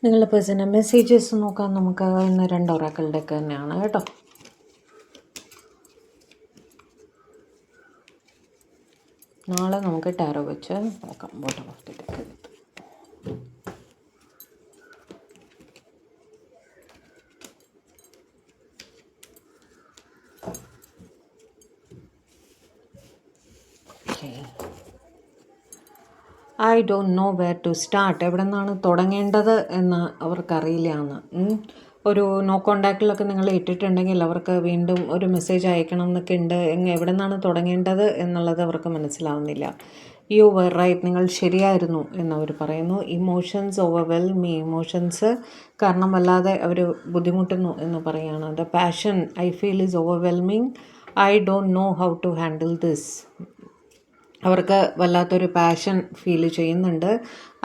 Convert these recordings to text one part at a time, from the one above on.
നിങ്ങളുടെ personal messages നോക്കാൻ നമുക്ക് ഇന്ന് 2 ഒറാക്കളുടെ ഒക്കെ തന്നെയാണ് കേട്ടോ. നാളെ നമുക്ക് ടാരോ വെച്ച് നോക്കാം. Bottom of the deck. I don't know where to start. എവിടെ നിന്നാണ് തുടങ്ങേണ്ടത് എന്ന് അവർക്കറിയില്ല എന്ന്. ഒരു നോ കോണ്ടാക്റ്റിലൊക്കെ നിങ്ങൾ ഇട്ടിട്ടുണ്ടെങ്കിൽ അവർക്ക് വീണ്ടും ഒരു മെസ്സേജ് അയക്കണം എന്നൊക്കെ ഉണ്ട്. എവിടെ നിന്നാണ് തുടങ്ങേണ്ടത് എന്നുള്ളത് അവർക്ക് മനസ്സിലാവുന്നില്ല. യു വർ റൈറ്റ്, നിങ്ങൾ ശരിയായിരുന്നു എന്നവർ പറയുന്നു. ഇമോഷൻസ് ഓവർവെൽം മീ, ഇമോഷൻസ് കാരണം വല്ലാതെ അവർ ബുദ്ധിമുട്ടുന്നു എന്ന് പറയുകയാണ്. The passion I feel is overwhelming, I don't know how to handle this. അവർക്ക് വല്ലാത്തൊരു പാഷൻ ഫീൽ ചെയ്യുന്നുണ്ട്.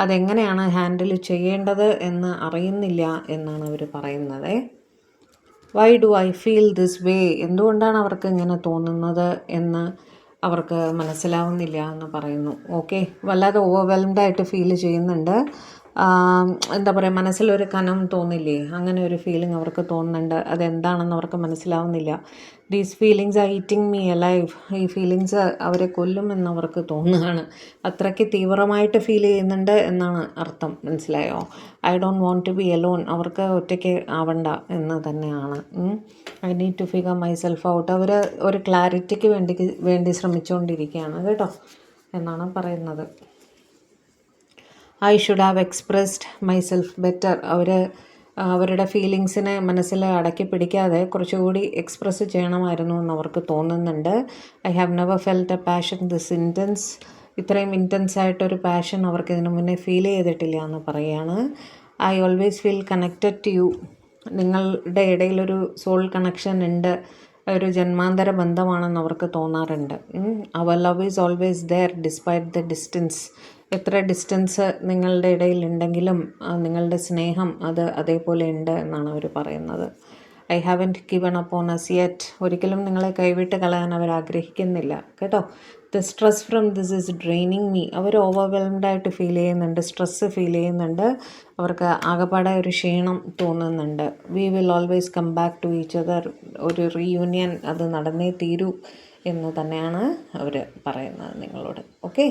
അതെങ്ങനെയാണ് ഹാൻഡിൽ ചെയ്യേണ്ടത് എന്ന് അറിയുന്നില്ല എന്നാണ് അവർ പറയുന്നത്. Why do I feel this way, എന്തുകൊണ്ടാണ് അവർക്ക് ഇങ്ങനെ തോന്നുന്നത് എന്ന് അവർക്ക് മനസ്സിലാവുന്നില്ല എന്ന് പറയുന്നു. ഓക്കെ, വല്ലാതെ ഓവർവെൽംഡായിട്ട് ഫീൽ ചെയ്യുന്നുണ്ട്. എന്താ പറയുക, മനസ്സിലൊരു കനം തോന്നില്ലേ, അങ്ങനെ ഒരു ഫീലിംഗ് അവർക്ക് തോന്നുന്നുണ്ട്. അതെന്താണെന്ന് അവർക്ക് മനസ്സിലാവുന്നില്ല. These feelings R eating me alive, ഈ ഫീലിങ്സ് അവരെ കൊല്ലുമെന്ന് അവർക്ക് തോന്നുകയാണ്. അത്രയ്ക്ക് തീവ്രമായിട്ട് ഫീൽ ചെയ്യുന്നുണ്ട് എന്നാണ് അർത്ഥം. മനസ്സിലായോ? I don't want to be alone, അവർക്ക് ഒറ്റയ്ക്ക് ആവണ്ട എന്ന് തന്നെയാണ്. I need to figure myself out, അവർ ഒരു ക്ലാരിറ്റിക്ക് വേണ്ടി ശ്രമിച്ചുകൊണ്ടിരിക്കുകയാണ് കേട്ടോ എന്നാണ് പറയുന്നത്. I should have expressed myself better, അവരുടെ ഫീലിങ്സിനെ മനസ്സിൽ അടക്കി പിടിക്കാതെ കുറച്ചുകൂടി എക്സ്പ്രസ് ചെയ്യണമായിരുന്നു എന്ന് അവർക്ക് തോന്നുന്നുണ്ട്. I have never felt a passion this intense, ഇത്രയും ഇൻറ്റൻസ് ആയിട്ടൊരു പാഷൻ അവർക്ക് ഇതിനു മുന്നേ ഫീൽ ചെയ്തിട്ടില്ല എന്ന് പറയുകയാണ്. I always feel connected to you, നിങ്ങളുടെ ഇടയിലൊരു സോൾ കണക്ഷൻ ഉണ്ട്, ഒരു ജന്മാന്തര ബന്ധമാണെന്ന് അവർക്ക് തോന്നാറുണ്ട്. അവർ love is always there despite the distance, എത്ര ഡിസ്റ്റൻസ് നിങ്ങളുടെ ഇടയിലുണ്ടെങ്കിലും നിങ്ങളുടെ സ്നേഹം അത് അതേപോലെ ഉണ്ട് എന്നാണ് അവർ പറയുന്നത്. I haven't given up on us yet, ഒരിക്കലും നിങ്ങളെ കൈവിട്ട് കളയാൻ അവർ ആഗ്രഹിക്കുന്നില്ല കേട്ടോ. The stress from this is draining me, അവർ ഓവർവെൽംഡായിട്ട് ഫീൽ ചെയ്യുന്നുണ്ട്, സ്ട്രെസ്സ് ഫീൽ ചെയ്യുന്നുണ്ട്, അവർക്ക് ആകെപ്പാടെ ഒരു ക്ഷീണം തോന്നുന്നുണ്ട്. We will always come back to each other, ഒരു റീയൂണിയൻ അത് നടന്നേ തീരൂ എന്ന് തന്നെയാണ് അവർ പറയുന്നത് നിങ്ങളോട്. ഓക്കെ.